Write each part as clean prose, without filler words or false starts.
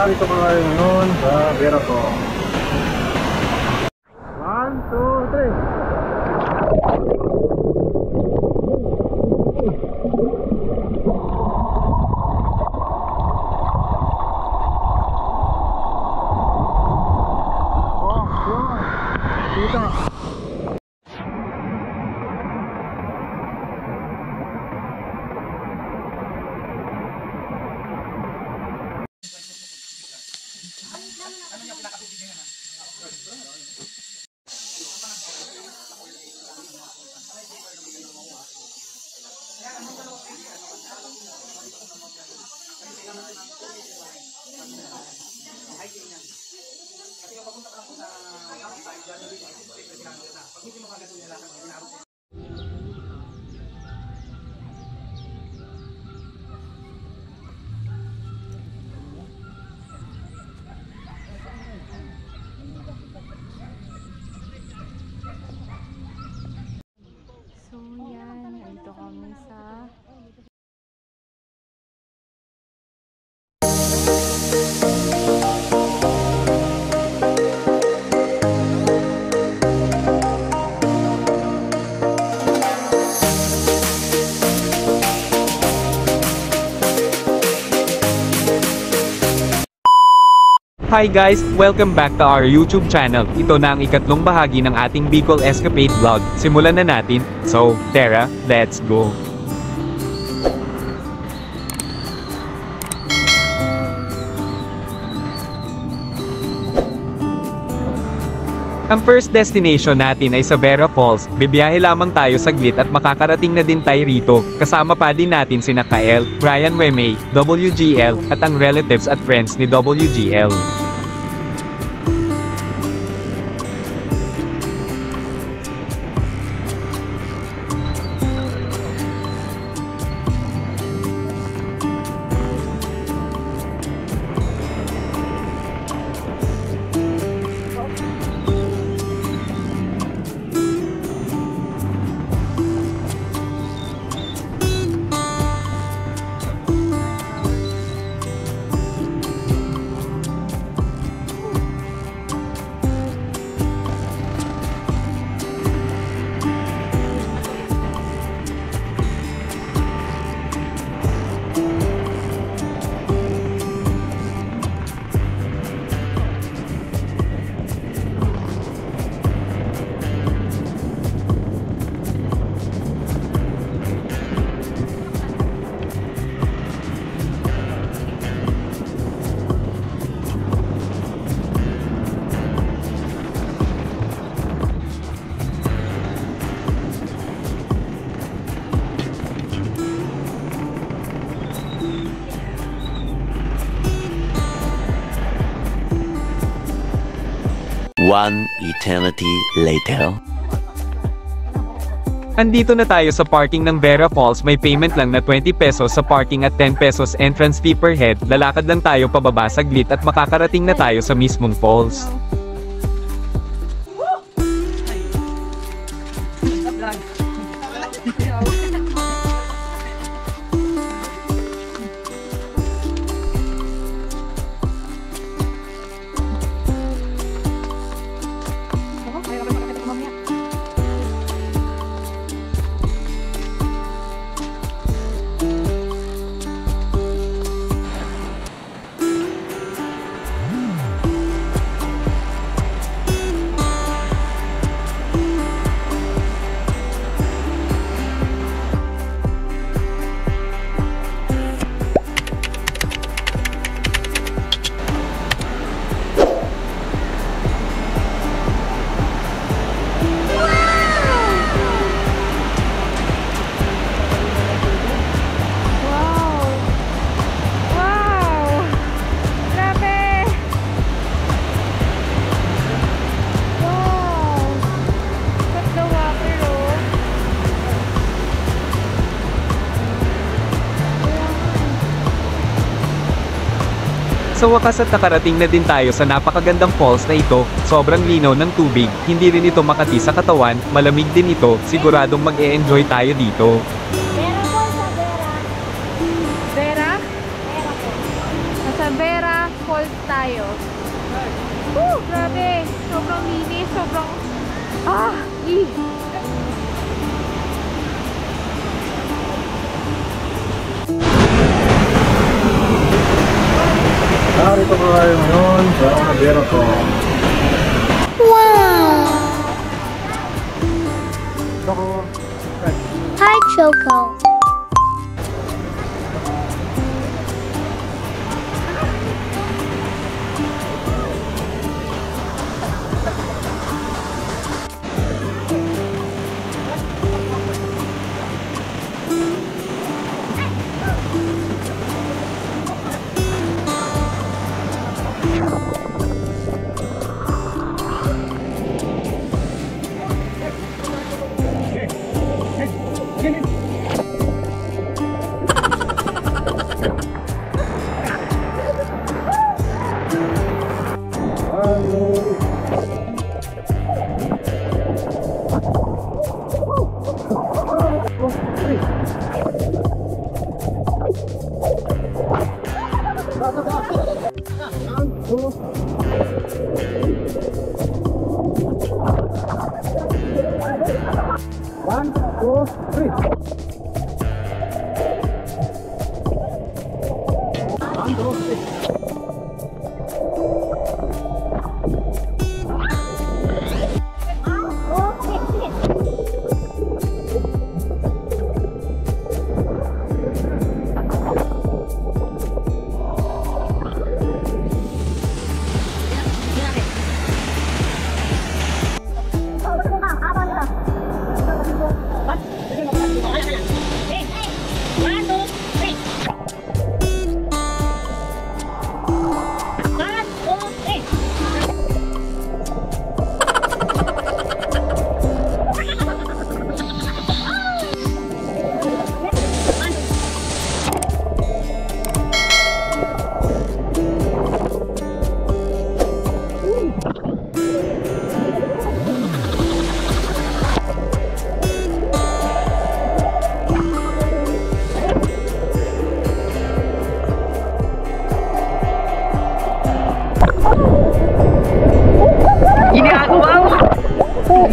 Narito ko ngayon sa Veraco. 1, 2, 3. Kita. So yan, nandito kami sa Hi guys! Welcome back to our YouTube channel. Ito na ang ikatlong bahagi ng ating Bicol Escapade vlog. Simulan na natin. So, tara, let's go! Ang first destination natin ay sa Vera Falls. Bibiyahe lamang tayo saglit at makakarating na din tayo rito. Kasama pa din natin sina Kael, Brian Wemay, WGL, at ang relatives at friends ni WGL. One eternity later. Andito na tayo sa parking ng Vera Falls. May payment lang na 20 pesos sa parking at 10 pesos entrance fee per head. Lalakad lang tayo pababa saglit at makakarating na tayo sa mismong falls. Sa wakas at nakarating na din tayo sa napakagandang falls na ito. Sobrang linaw ng tubig, hindi rin ito makati sa katawan, malamig din ito, siguradong mag-e-enjoy tayo dito. Vera po sa Vera. Vera? Vera po. Sa Vera. falls tayo. Woo! Grabe! Sobrang linis, sobrang... Ah! Narito po tayo ngayon sa Vera Falls. Wow! Hi, Choco.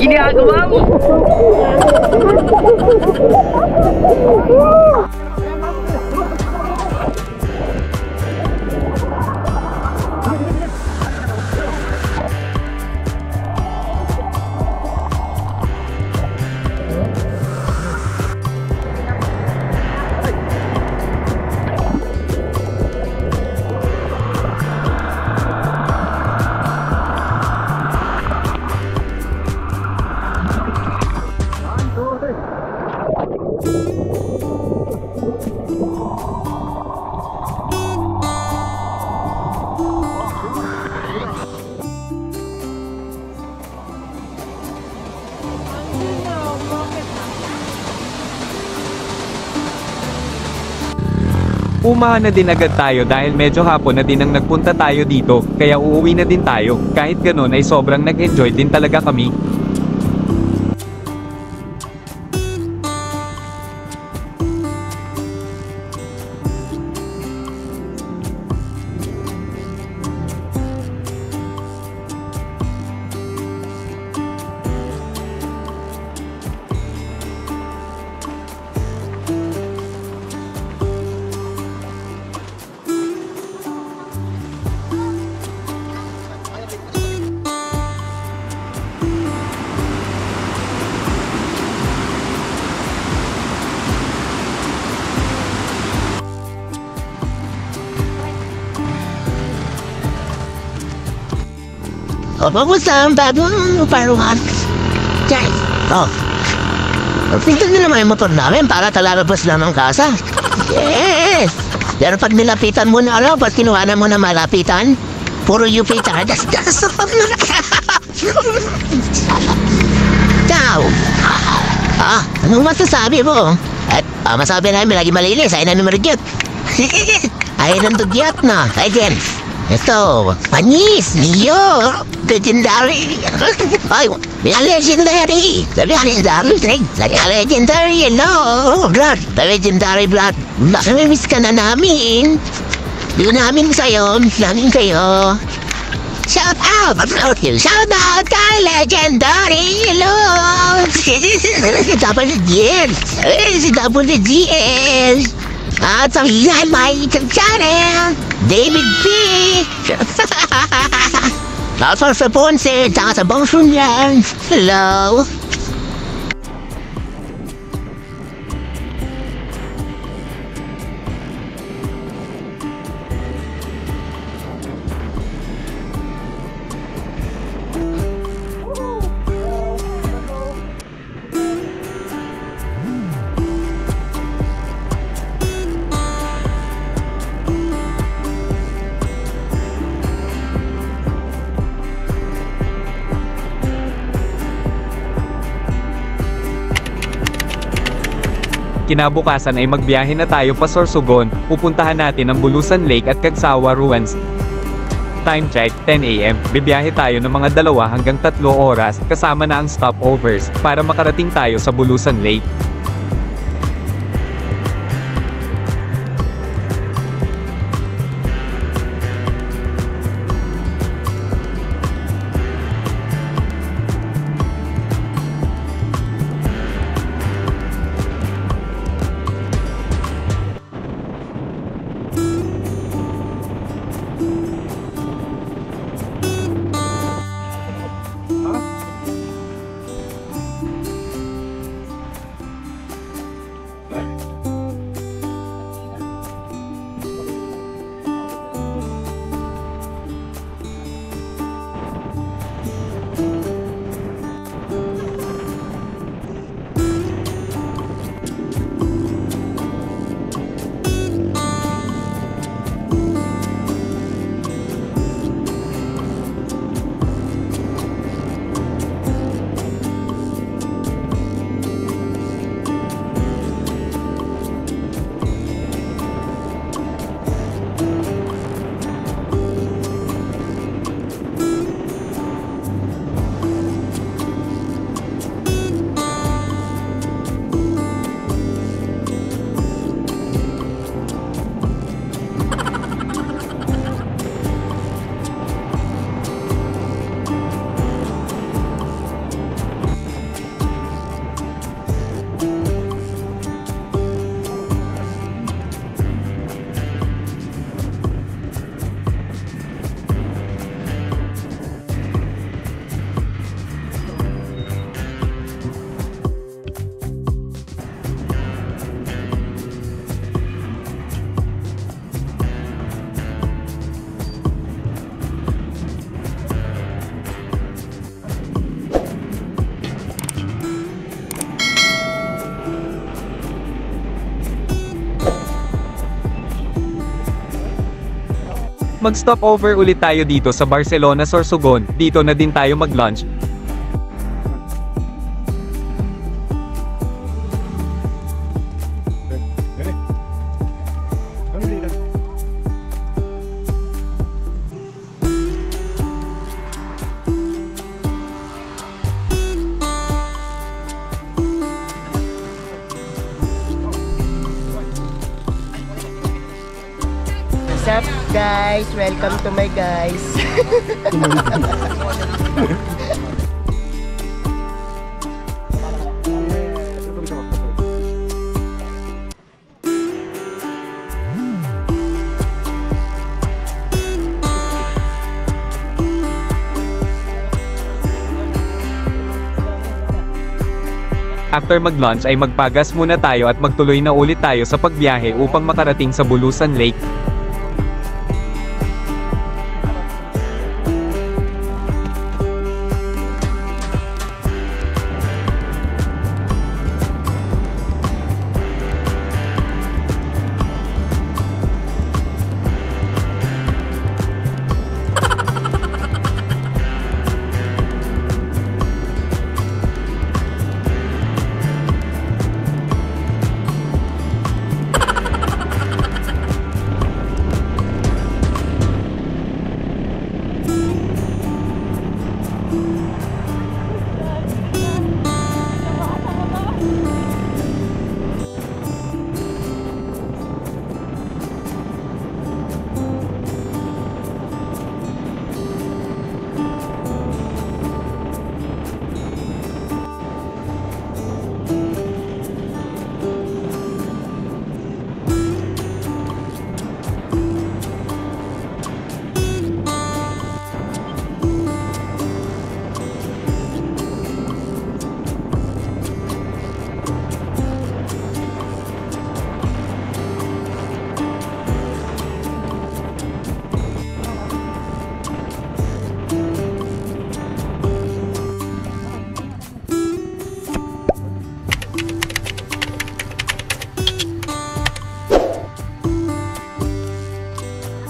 Ginagawa mo! Umahan na din agad tayo dahil medyo hapon na din ang nagpunta tayo dito, kaya uuwi na din tayo. Kahit ganun ay sobrang nag-enjoy din talaga kami. Kumusta ang bagong paruhan? Guys, tingnan nyo naman yung motor namin para talalabas na ng kasa. Yes! Pero pag nilapitan mo na pag kinuha na mo na malapitan, puro UP tayo. Das sa pag Ciao! Anong masasabi mo? At masabi namin lagi malinis, ay na numero gyot. Ay nandugyot na. Ay din. Ito, panis, niyo, legendary. Ay, legendary. Legendary, no, blood. Legendary blood. Nakamiss ka na namin. Doon namin sa'yo, miss namin kayo. Shout out! Shout out kay Legendary! Hello! Si Double GS! Si Double GS! At sabihan my YouTube channel! David P! At sa Ponce, tsaka sa Bongsun yan! Hello! Kinabukasan ay magbiyahe na tayo pa Sorsogon, pupuntahan natin ang Bulusan Lake at Cagsawa Ruins. Time check, 10 AM, bibiyahe tayo ng mga 2 hanggang 3 oras, kasama na ang stopovers, para makarating tayo sa Bulusan Lake. Mag-stop over ulit tayo dito sa Barcelona Sorsogon, dito na din tayo mag-lunch. What's up guys? Welcome to my guys. After mag-lunch ay magpagas muna tayo at magtuloy na ulit tayo sa pagbiyahe upang makarating sa Bulusan Lake.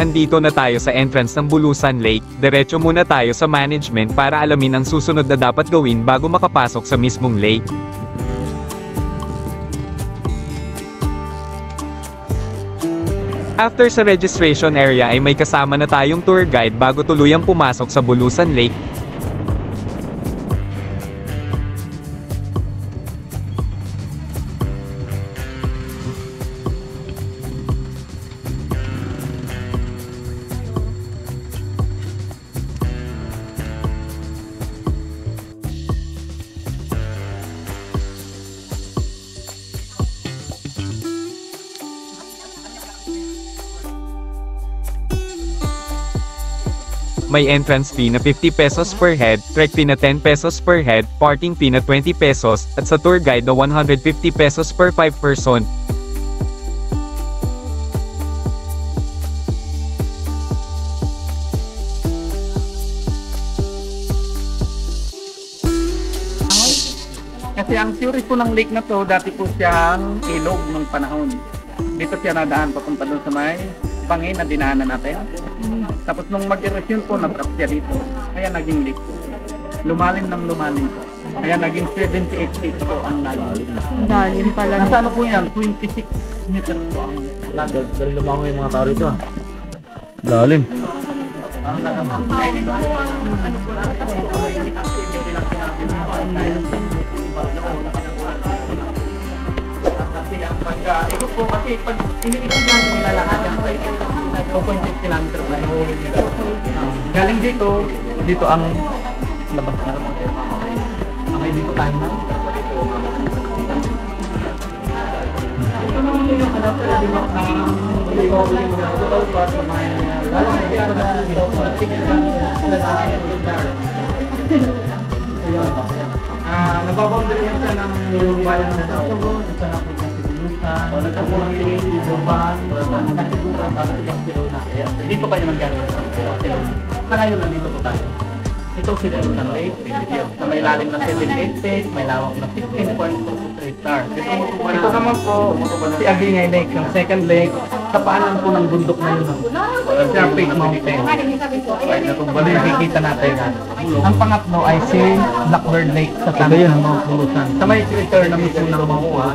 Andito na tayo sa entrance ng Bulusan Lake, diretso muna tayo sa management para alamin ang susunod na dapat gawin bago makapasok sa mismong lake. After sa registration area ay may kasama na tayong tour guide bago tuluyang pumasok sa Bulusan Lake. May entrance fee na 50 pesos per head, trek fee na 10 pesos per head, parking fee na 20 pesos, at sa tour guide na 150 pesos per 5 person. Kasi ang theory po ng lake na to, dati po siyang ilog ng panahon. Dito siya nadaan papunta doon sa may bangin na dinaanan natin. Tapos nung mag-erosyon po, nag-drop siya dito. Kaya naging lake po. Lumalim ng lumalim po. Kaya naging 78 feet po ang lalim. Lalim pala. Nasa ano po yan? 26 meters po ang lalim. Dahil lumangoy yung mga tao rito. Lalim. Ito po kasi pag iniisip natin nilalakad ang 2.6 kilometers na ihulog nila. Galing dito ang labas na naman. Okay, dito tayo na. Ito naman yung hanap na limang nagbaboundary yan siya ng bayan na sa Togo, isa na po yung Sibunusan, nagkapulang yung Ibuban, nagkasibukan, dito kayo mag-gano'n. Malayo na dito po tayo. Ito si Sibunusan Lake, na may lalim na 78 feet, may lawak na 16.2 hectares. Ito naman po, si Agingay Lake, yung second lake, sa paanan po ng bundok na yun. Sharpage Mountain. Nakikita natin. Ang pangatlo ay si Blackbird Lake sa tabi ng Mount Bulusan. Sa may crater na mismo ng Mount Bulusan.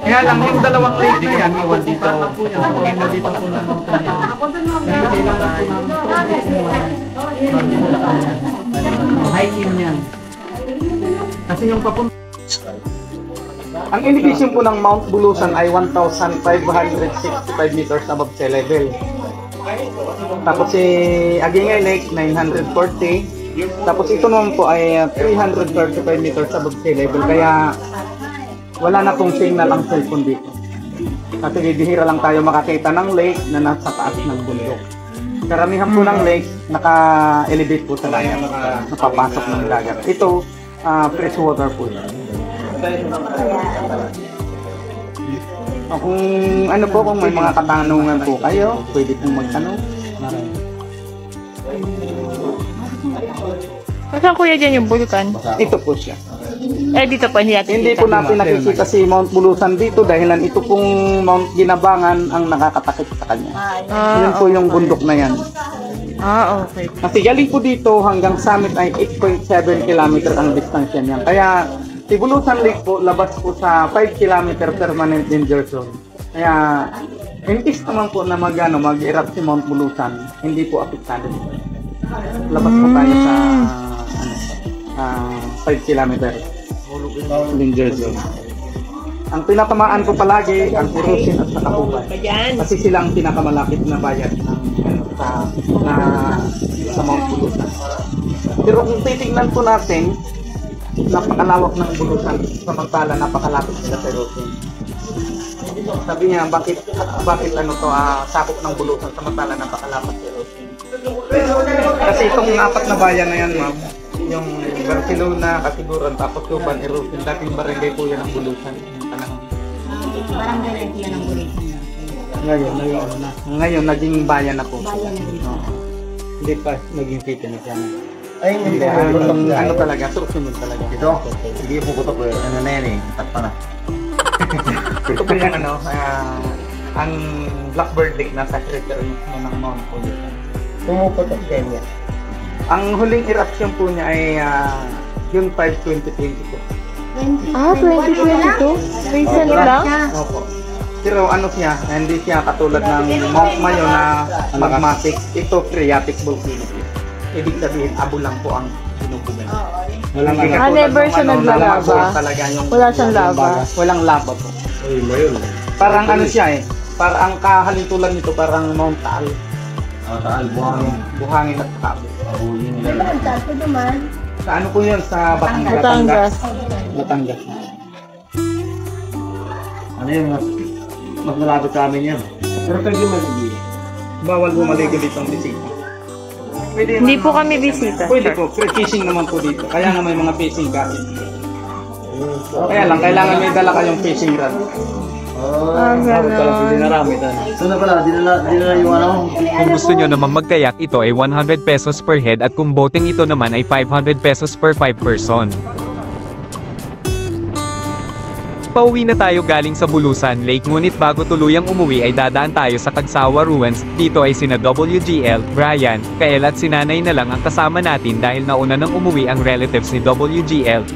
Kaya lang yung dalawang lake na yan, iwan dito. Iwan dito po ng mountain yan. Hiking yan. Kasi yung papunta. Ang elevation po ng Mount Bulusan ay 1,565 meters above sea level. Tapos si Agingay Lake 940. Tapos ito naman po ay 335 meters above sea level. Kaya wala na pong signal ang cellphone dito. Kasi bibihira lang tayo makakita ng lake na nasa taas ng bundok. Karamihan po ng lake naka-elevate po sa dagat, napapasok ng dagat. Ito fresh water po. Kung ano po, kung may mga katanungan po kayo, pwede pong magtanong. Saan kuya dyan yung bulkan? Ito po siya. Dito po, hindi natin Hindi po natin nakikita si Mount Bulusan dito dahilan ito pong Mount Ginabangan ang nakakatakip sa kanya. Yun po yung bundok na yan. Okay. Kasi galing po dito hanggang summit ay 8.7 kilometer ang distansya niyan. Kaya si Bulusan Lake po, labas po sa 5 kilometer permanent danger zone. Kaya, in case naman po na mag-erupt si Mount Bulusan, hindi po apektado. Labas po tayo sa 5 kilometer danger zone. Ang pinatamaan po palagi, ang Irusin at Sakapuban. Kasi sila ang pinakamalapit na bayan sa Mount Bulusan. Pero kung titignan po natin, napakalawak ng Bulusan, samantala napakalapit sila sa Irusin. Sabi niya, bakit sakop ng Bulusan samantala napakalapit sa Irusin? Kasi itong apat na bayan na yan, ma'am, yung Barcelona, Kasiguran, tapos Tuban, Irusin, dating barangay po yan ng Bulusan. Barangay yan ang Bulusan. Ngayon, naging bayan na po. Hindi pa naging city na siya. Ay, hindi. Ano talaga, susunod talaga. Ito, hindi po putok ko. Ano na yan eh, takpa na. Ito po yung ang Blackbird Lake na secretary mismo ng Mount Holyoke. Pumuputok din yan. Ang huling eruption po niya ay June 5, 2022. 2022? Recent lang? Opo. Pero ano siya, hindi siya katulad ng Mount Mayo na magmatic. Ito phreatic volcano. Ibig sabihin, abo lang po ang sinubugan. Never siya naglalava. Wala siyang lava. Walang lava po. Parang ano siya parang ang kahalintulan nito parang Mount Taal. Taal, Buhangin at kabo. Sa naman. Sa ano po yun? Sa Batangas. Batangas. Ano yun, mas malapit sa amin yan. Pero pwede maligid. Bawal bumalik dito ang bisita. Pwede Hindi po kami bisita. Pwede po, pero fishing naman po dito. Kaya nga may mga fishing guys. Kaya lang, kailangan may dala kayong fishing rod. Gano'n. Dinarami tayo. So na pala, dinala yung ano. Kung gusto nyo namang magkayak, ito ay 100 pesos per head at kung boating ito naman ay 500 pesos per 5 person. Pauwi na tayo galing sa Bulusan Lake, ngunit bago tuluyang umuwi ay dadaan tayo sa Kagsawa Ruins. Dito ay sina WGL, Brian, Kael at sinanay na lang ang kasama natin dahil nauna nang umuwi ang relatives ni WGL.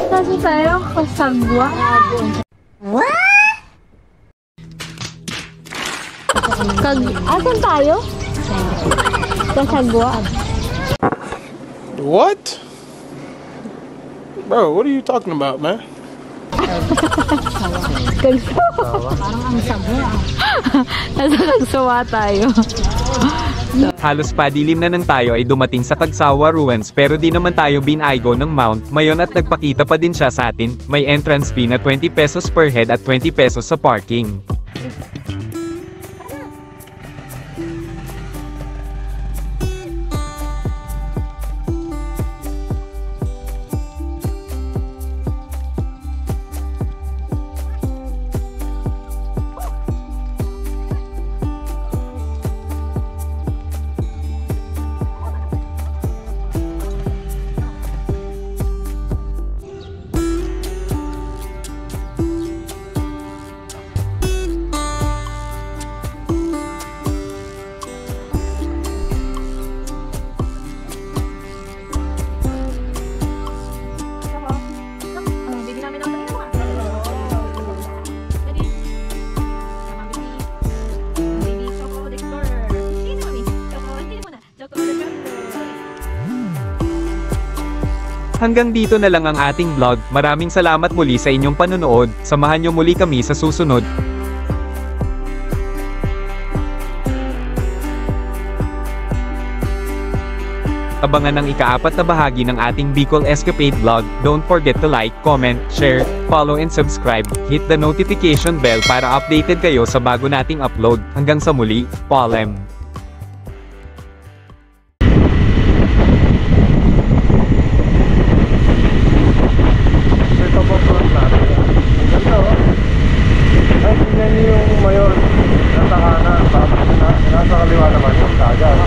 Kasi tayo kasagwa. Asan tayo? Kasagwa. What? Bro, what are you talking about, man? Parang ang sagwa. Nasa nagsawa tayo. Halos padilim na nang tayo ay dumating sa Kagsawa Ruins pero di naman tayo binaygo ng Mount Mayon at nagpakita pa din siya sa atin. May entrance fee na 20 pesos per head at 20 pesos sa parking. Hanggang dito na lang ang ating vlog. Maraming salamat muli sa inyong panonood. Samahan niyo muli kami sa susunod. Abangan ang ika-4 na bahagi ng ating Bicol Escapade vlog. Don't forget to like, comment, share, follow and subscribe. Hit the notification bell para updated kayo sa bago nating upload. Hanggang sa muli, paalam. Ay, tingnan niyo yung mayor. Nasa kanan, nasa kaliwa naman yung dagat.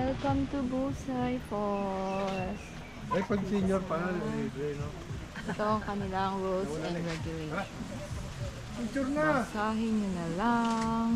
Welcome to Busay Falls. Ay, pag senior pa na, no? Ito ang kanilang rules and regulations. Picture na! Basahin nyo na lang.